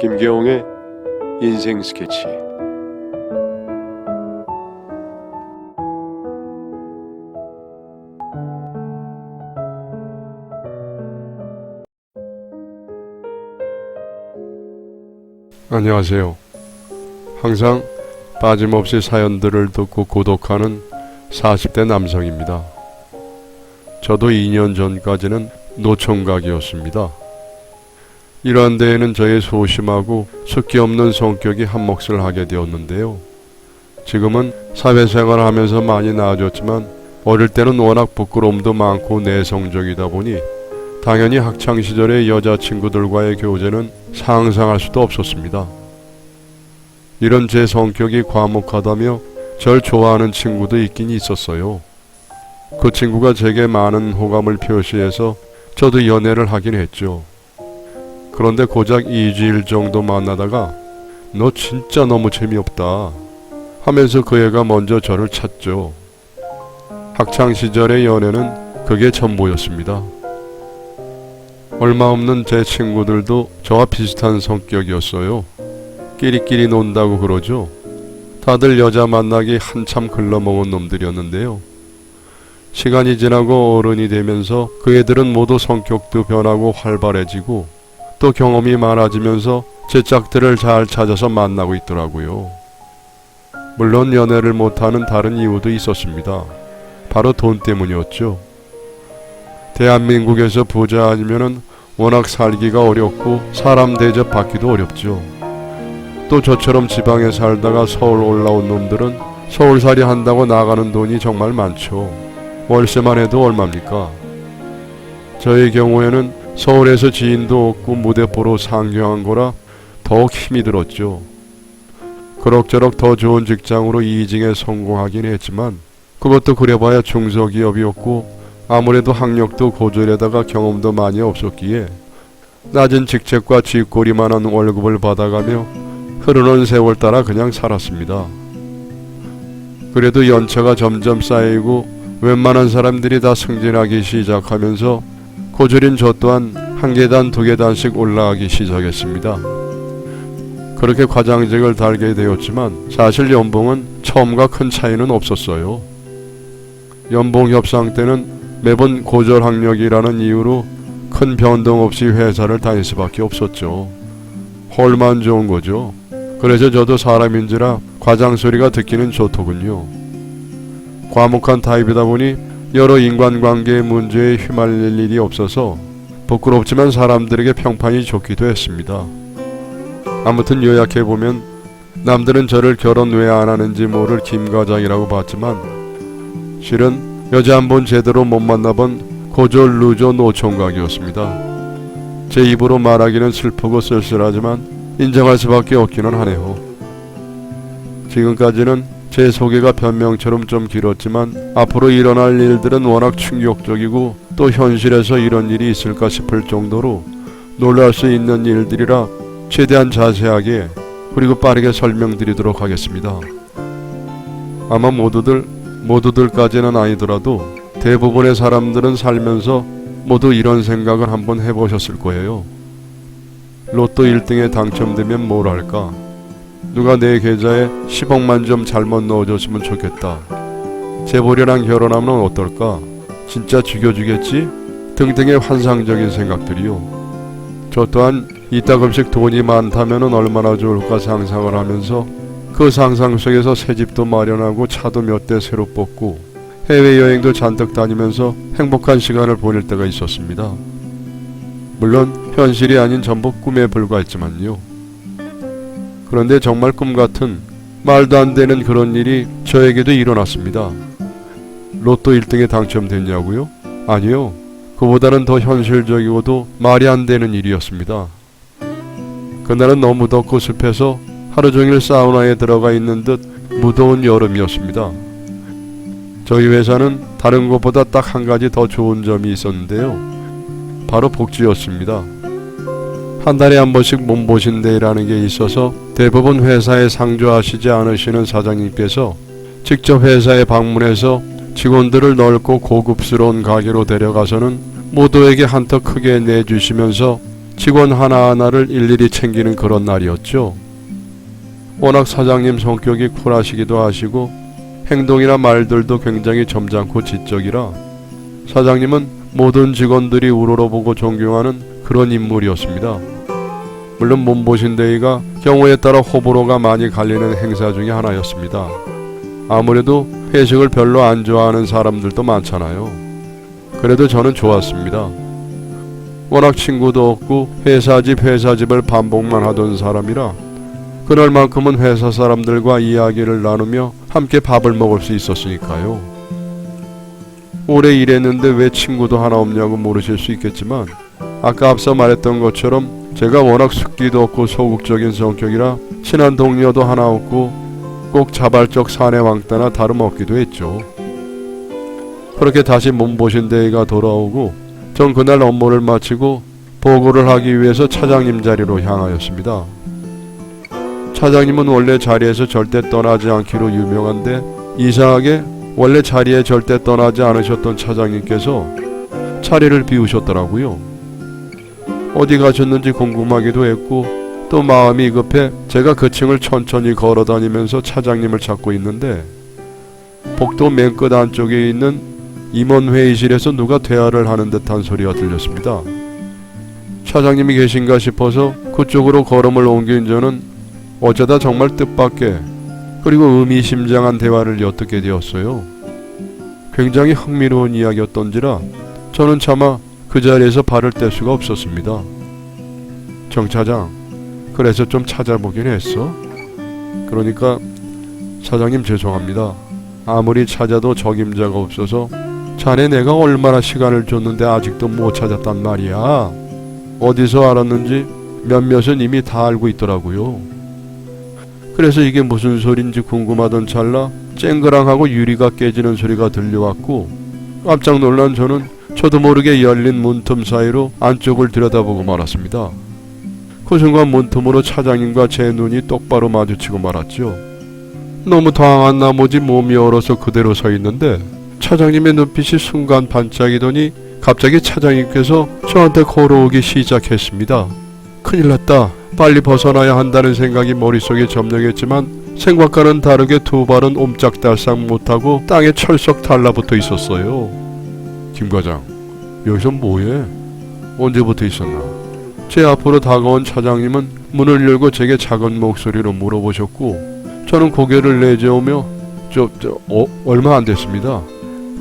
김계홍의 인생 스케치. 안녕하세요. 항상 빠짐없이 사연들을 듣고 고독하는 40대 남성입니다. 저도 2년 전까지는 노총각이었습니다. 이러한 데에는 저의 소심하고 숫기 없는 성격이 한몫을 하게 되었는데요. 지금은 사회생활을 하면서 많이 나아졌지만 어릴 때는 워낙 부끄러움도 많고 내성적이다 보니 당연히 학창시절의 여자친구들과의 교제는 상상할 수도 없었습니다. 이런 제 성격이 과묵하다며 절 좋아하는 친구도 있긴 있었어요. 그 친구가 제게 많은 호감을 표시해서 저도 연애를 하긴 했죠. 그런데 고작 2주일 정도 만나다가 너 진짜 너무 재미없다 하면서 그 애가 먼저 저를 찾죠. 학창시절의 연애는 그게 전부였습니다. 얼마 없는 제 친구들도 저와 비슷한 성격이었어요. 끼리끼리 논다고 그러죠. 다들 여자 만나기 한참 글러먹은 놈들이었는데요. 시간이 지나고 어른이 되면서 그 애들은 모두 성격도 변하고 활발해지고 또 경험이 많아지면서 제 짝들을 잘 찾아서 만나고 있더라고요. 물론 연애를 못하는 다른 이유도 있었습니다. 바로 돈 때문이었죠. 대한민국에서 부자 아니면은 워낙 살기가 어렵고 사람 대접 받기도 어렵죠. 또 저처럼 지방에 살다가 서울 올라온 놈들은 서울살이 한다고 나가는 돈이 정말 많죠. 월세만 해도 얼마입니까? 저의 경우에는 서울에서 지인도 없고 무대포로 상경한 거라 더욱 힘이 들었죠. 그럭저럭 더 좋은 직장으로 이직에 성공하긴 했지만 그것도 그래봐야 중소기업이었고 아무래도 학력도 고졸에다가 경험도 많이 없었기에 낮은 직책과 쥐꼬리만한 월급을 받아가며 흐르는 세월 따라 그냥 살았습니다. 그래도 연차가 점점 쌓이고 웬만한 사람들이 다 승진하기 시작하면서 고졸인 저 또한 한 계단 두 계단씩 올라가기 시작했습니다. 그렇게 과장직을 달게 되었지만 사실 연봉은 처음과 큰 차이는 없었어요. 연봉 협상 때는 매번 고졸 학력이라는 이유로 큰 변동 없이 회사를 다닐 수밖에 없었죠. 헐만 좋은 거죠. 그래서 저도 사람인지라 과장 소리가 듣기는 좋더군요. 과묵한 타입이다 보니 여러 인간관계의 문제에 휘말릴 일이 없어서 부끄럽지만 사람들에게 평판이 좋기도 했습니다. 아무튼 요약해보면 남들은 저를 결혼 왜 안 하는지 모를 김과장이라고 봤지만 실은 여자 한 번 제대로 못 만나본 고졸 루저 노총각이었습니다. 제 입으로 말하기는 슬프고 쓸쓸하지만 인정할 수밖에 없기는 하네요. 지금까지는 제 소개가 변명처럼 좀 길었지만 앞으로 일어날 일들은 워낙 충격적이고 또 현실에서 이런 일이 있을까 싶을 정도로 놀랄 수 있는 일들이라 최대한 자세하게 그리고 빠르게 설명드리도록 하겠습니다. 아마 모두들까지는 아니더라도 대부분의 사람들은 살면서 모두 이런 생각을 한번 해보셨을 거예요. 로또 1등에 당첨되면 뭘 할까? 누가 내 계좌에 10억만 좀 잘못 넣어줬으면 좋겠다. 재벌이랑 결혼하면 어떨까? 진짜 죽여주겠지? 등등의 환상적인 생각들이요. 저 또한 이따금씩 돈이 많다면 얼마나 좋을까 상상을 하면서 그 상상 속에서 새집도 마련하고 차도 몇 대 새로 뽑고 해외여행도 잔뜩 다니면서 행복한 시간을 보낼 때가 있었습니다. 물론 현실이 아닌 전부 꿈에 불과했지만요. 그런데 정말 꿈같은 말도 안 되는 그런 일이 저에게도 일어났습니다. 로또 1등에 당첨됐냐고요? 아니요. 그보다는 더 현실적이고도 말이 안 되는 일이었습니다. 그날은 너무 덥고 습해서 하루 종일 사우나에 들어가 있는 듯 무더운 여름이었습니다. 저희 회사는 다른 곳보다 딱 한 가지 더 좋은 점이 있었는데요. 바로 복지였습니다. 한 달에 한 번씩 몸보신데이라는 게 있어서 대부분 회사에 상주하시지 않으시는 사장님께서 직접 회사에 방문해서 직원들을 넓고 고급스러운 가게로 데려가서는 모두에게 한턱 크게 내주시면서 직원 하나하나를 일일이 챙기는 그런 날이었죠. 워낙 사장님 성격이 쿨하시기도 하시고 행동이나 말들도 굉장히 점잖고 지적이라 사장님은 모든 직원들이 우러러보고 존경하는 그런 인물이었습니다. 물론 몸보신 데이가 경우에 따라 호불호가 많이 갈리는 행사 중에 하나였습니다. 아무래도 회식을 별로 안 좋아하는 사람들도 많잖아요. 그래도 저는 좋았습니다. 워낙 친구도 없고 회사집을 반복만 하던 사람이라 그날만큼은 회사 사람들과 이야기를 나누며 함께 밥을 먹을 수 있었으니까요. 오래 일했는데 왜 친구도 하나 없냐고 물으실 수 있겠지만 아까 앞서 말했던 것처럼 제가 워낙 숫기도 없고 소극적인 성격이라 친한 동료도 하나 없고 꼭 자발적 사내왕따나 다름없기도 했죠. 그렇게 다시 몸보신 데이가 돌아오고 전 그날 업무를 마치고 보고를 하기 위해서 차장님 자리로 향하였습니다. 차장님은 원래 자리에서 절대 떠나지 않기로 유명한데 이상하게 원래 자리에 절대 떠나지 않으셨던 차장님께서 자리를 비우셨더라고요. 어디 가셨는지 궁금하기도 했고 또 마음이 급해 제가 그 층을 천천히 걸어다니면서 차장님을 찾고 있는데 복도 맨 끝 안쪽에 있는 임원회의실에서 누가 대화를 하는 듯한 소리가 들렸습니다. 차장님이 계신가 싶어서 그쪽으로 걸음을 옮긴 저는 어쩌다 정말 뜻밖의 그리고 의미심장한 대화를 엿듣게 되었어요. 굉장히 흥미로운 이야기였던지라 저는 차마 그 자리에서 발을 뗄 수가 없었습니다. 정 차장, 그래서 좀 찾아보긴 했어. 그러니까 사장님 죄송합니다. 아무리 찾아도 적임자가 없어서 자네 내가 얼마나 시간을 줬는데 아직도 못 찾았단 말이야. 어디서 알았는지 몇몇은 이미 다 알고 있더라고요. 그래서 이게 무슨 소린지 궁금하던 찰나 쨍그랑하고 유리가 깨지는 소리가 들려왔고 깜짝 놀란 저는 저도 모르게 열린 문틈 사이로 안쪽을 들여다보고 말았습니다. 그 순간 문틈으로 차장님과 제 눈이 똑바로 마주치고 말았죠. 너무 당황한 나머지 몸이 얼어서 그대로 서 있는데 차장님의 눈빛이 순간 반짝이더니 갑자기 차장님께서 저한테 걸어오기 시작했습니다. 큰일 났다. 빨리 벗어나야 한다는 생각이 머릿속에 점령했지만 생각과는 다르게 두 발은 옴짝달싹 못하고 땅에 철썩 달라붙어 있었어요. 김 과장, 여기서 뭐해? 언제부터 있었나? 제 앞으로 다가온 차장님은 문을 열고 제게 작은 목소리로 물어보셨고 저는 고개를 내저으며 얼마 안 됐습니다.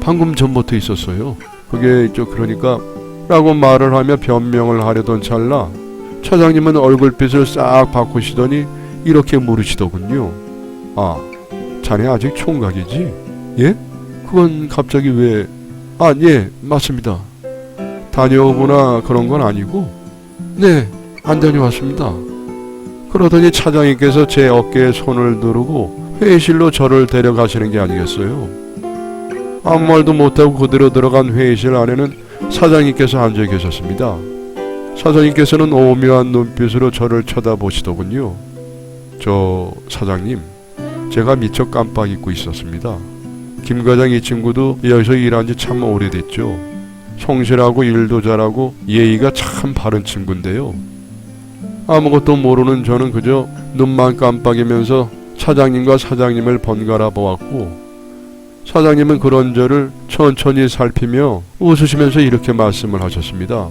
방금 전부터 있었어요. 그게 그러니까 라고 말을 하며 변명을 하려던 찰나 차장님은 얼굴빛을 싹 바꾸시더니 이렇게 물으시더군요. 아, 자네 아직 총각이지? 예? 그건 갑자기 왜? 아, 예, 맞습니다. 다녀오거나 그런 건 아니고? 네, 안 다녀왔습니다. 그러더니 차장님께서 제 어깨에 손을 두르고 회의실로 저를 데려가시는 게 아니겠어요? 아무 말도 못하고 그대로 들어간 회의실 안에는 사장님께서 앉아 계셨습니다. 사장님께서는 오묘한 눈빛으로 저를 쳐다보시더군요. 저 사장님, 제가 미처 깜빡 잊고 있었습니다. 김 과장 이 친구도 여기서 일한 지 참 오래됐죠. 성실하고 일도 잘하고 예의가 참 바른 친구인데요. 아무것도 모르는 저는 그저 눈만 깜빡이면서 차장님과 사장님을 번갈아 보았고 사장님은 그런 저를 천천히 살피며 웃으시면서 이렇게 말씀을 하셨습니다.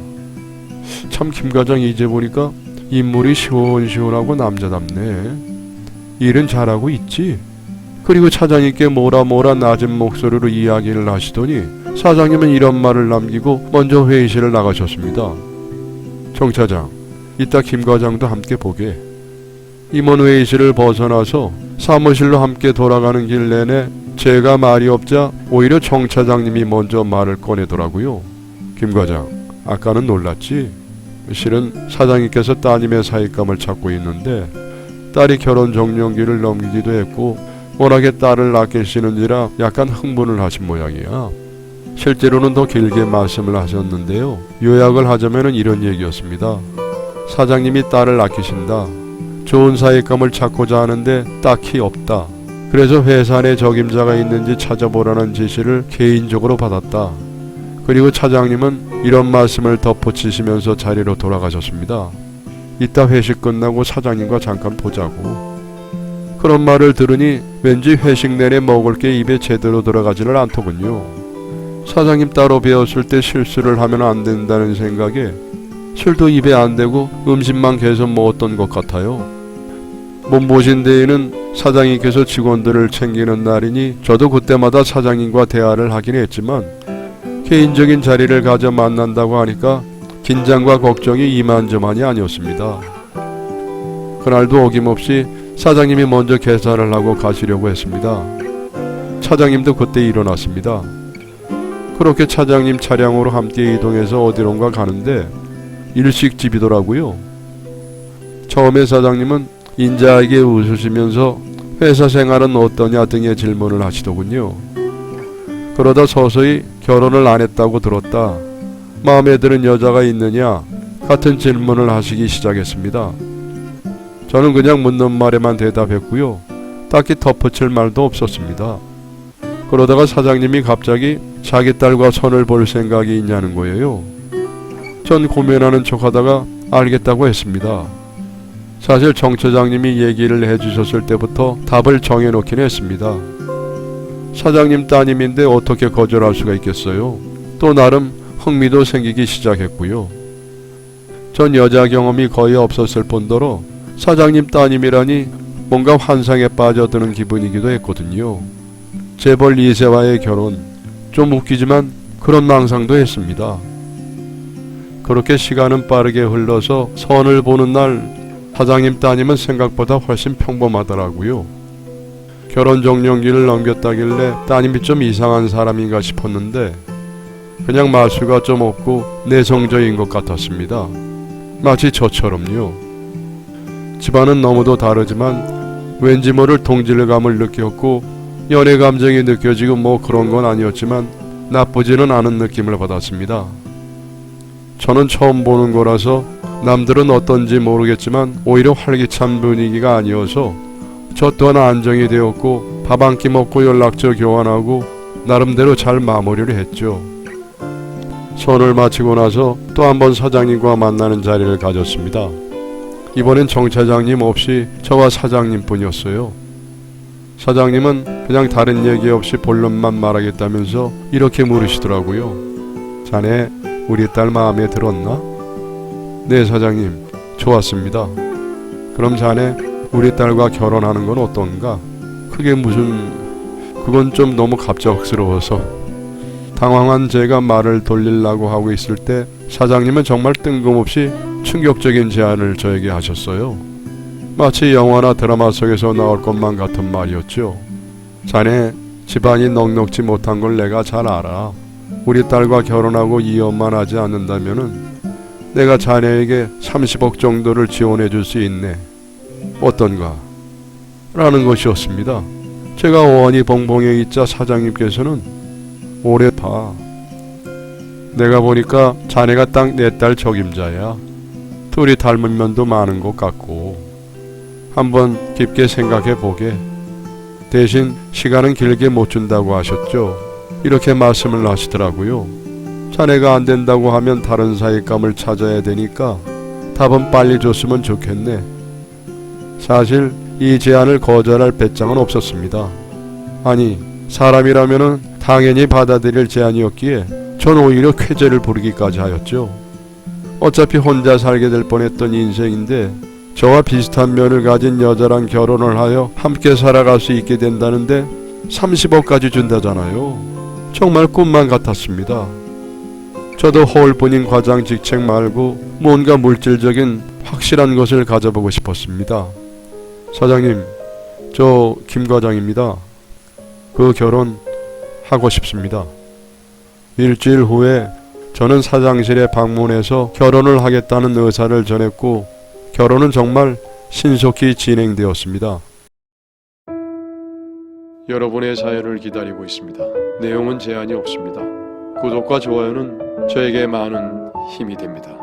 참 김 과장 이제 보니까 인물이 시원시원하고 남자답네. 일은 잘하고 있지? 그리고 차장님께 뭐라 낮은 목소리로 이야기를 하시더니 사장님은 이런 말을 남기고 먼저 회의실을 나가셨습니다. 정 차장, 이따 김 과장도 함께 보게. 임원 회의실을 벗어나서 사무실로 함께 돌아가는 길 내내 제가 말이 없자 오히려 정 차장님이 먼저 말을 꺼내더라고요. 김 과장, 아까는 놀랐지? 실은 사장님께서 따님의 사익감을 찾고 있는데 딸이 결혼 정년기를 넘기기도 했고 워낙에 딸을 아끼시는지라 약간 흥분을 하신 모양이야. 실제로는 더 길게 말씀을 하셨는데요. 요약을 하자면 이런 얘기였습니다. 사장님이 딸을 아끼신다. 좋은 사익감을 찾고자 하는데 딱히 없다. 그래서 회사 내 적임자가 있는지 찾아보라는 지시를 개인적으로 받았다. 그리고 차장님은 이런 말씀을 덧붙이시면서 자리로 돌아가셨습니다. 이따 회식 끝나고 사장님과 잠깐 보자고. 그런 말을 들으니 왠지 회식 내내 먹을 게 입에 제대로 들어가지를 않더군요. 사장님 따로 배웠을 때 실수를 하면 안 된다는 생각에 술도 입에 안 대고 음식만 계속 먹었던 것 같아요. 몸보신 데에는 사장님께서 직원들을 챙기는 날이니 저도 그때마다 사장님과 대화를 하긴 했지만 개인적인 자리를 가져 만난다고 하니까 긴장과 걱정이 이만저만이 아니었습니다. 그날도 어김없이 사장님이 먼저 계산을 하고 가시려고 했습니다. 차장님도 그때 일어났습니다. 그렇게 차장님 차량으로 함께 이동해서 어디론가 가는데 일식집이더라고요. 처음에 사장님은 인자하게 웃으시면서 회사 생활은 어떠냐 등의 질문을 하시더군요. 그러다 서서히 결혼을 안 했다고 들었다, 마음에 드는 여자가 있느냐 같은 질문을 하시기 시작했습니다. 저는 그냥 묻는 말에만 대답했고요. 딱히 덧붙일 말도 없었습니다. 그러다가 사장님이 갑자기 자기 딸과 선을 볼 생각이 있냐는 거예요. 전 고민하는 척하다가 알겠다고 했습니다. 사실 정 처장님이 얘기를 해주셨을 때부터 답을 정해놓긴 했습니다. 사장님 따님인데 어떻게 거절할 수가 있겠어요. 또 나름 흥미도 생기기 시작했고요. 전 여자 경험이 거의 없었을 뿐더러 사장님 따님이라니 뭔가 환상에 빠져드는 기분이기도 했거든요. 재벌 2세와의 결혼, 좀 웃기지만 그런 망상도 했습니다. 그렇게 시간은 빠르게 흘러서 선을 보는 날 사장님 따님은 생각보다 훨씬 평범하더라고요. 결혼 정년기를 넘겼다길래 따님이 좀 이상한 사람인가 싶었는데 그냥 말수가 좀 없고 내성적인 것 같았습니다. 마치 저처럼요. 집안은 너무도 다르지만 왠지 모를 동질감을 느꼈고 연애 감정이 느껴지고 뭐 그런 건 아니었지만 나쁘지는 않은 느낌을 받았습니다. 저는 처음 보는 거라서 남들은 어떤지 모르겠지만 오히려 활기찬 분위기가 아니어서 저 또한 안정이 되었고 밥 한 끼 먹고 연락처 교환하고 나름대로 잘 마무리를 했죠. 선을 마치고 나서 또 한 번 사장님과 만나는 자리를 가졌습니다. 이번엔 정 차장님 없이 저와 사장님 뿐이었어요. 사장님은 그냥 다른 얘기 없이 본론만 말하겠다면서 이렇게 물으시더라고요. 자네 우리 딸 마음에 들었나? 네 사장님, 좋았습니다. 그럼 자네 우리 딸과 결혼하는 건 어떤가? 그게 무슨... 그건 좀 너무 갑작스러워서. 당황한 제가 말을 돌리려고 하고 있을 때 사장님은 정말 뜬금없이 충격적인 제안을 저에게 하셨어요. 마치 영화나 드라마 속에서 나올 것만 같은 말이었죠. 자네 집안이 넉넉지 못한 걸 내가 잘 알아. 우리 딸과 결혼하고 이혼만 하지 않는다면은 내가 자네에게 30억 정도를 지원해 줄 수 있네. 어떤가? 라는 것이었습니다. 제가 어안이 벙벙해 있자 사장님께서는 오래 봐. 내가 보니까 자네가 딱 내 딸 적임자야. 둘이 닮은 면도 많은 것 같고 한번 깊게 생각해 보게. 대신 시간은 길게 못 준다고 하셨죠. 이렇게 말씀을 하시더라고요. 자네가 안 된다고 하면 다른 사익감을 찾아야 되니까 답은 빨리 줬으면 좋겠네. 사실 이 제안을 거절할 배짱은 없었습니다. 아니, 사람이라면은 당연히 받아들일 제안이었기에 전 오히려 쾌재를 부리기까지 하였죠. 어차피 혼자 살게 될 뻔했던 인생인데 저와 비슷한 면을 가진 여자랑 결혼을 하여 함께 살아갈 수 있게 된다는데 30억까지 준다잖아요. 정말 꿈만 같았습니다. 저도 허울뿐인 과장 직책 말고 뭔가 물질적인 확실한 것을 가져보고 싶었습니다. 사장님, 저 김 과장입니다. 그 결혼 하고 싶습니다. 일주일 후에 저는 사장실에 방문해서 결혼을 하겠다는 의사를 전했고 결혼은 정말 신속히 진행되었습니다. 여러분의 사연을 기다리고 있습니다. 내용은 제한이 없습니다. 구독과 좋아요는 저에게 많은 힘이 됩니다.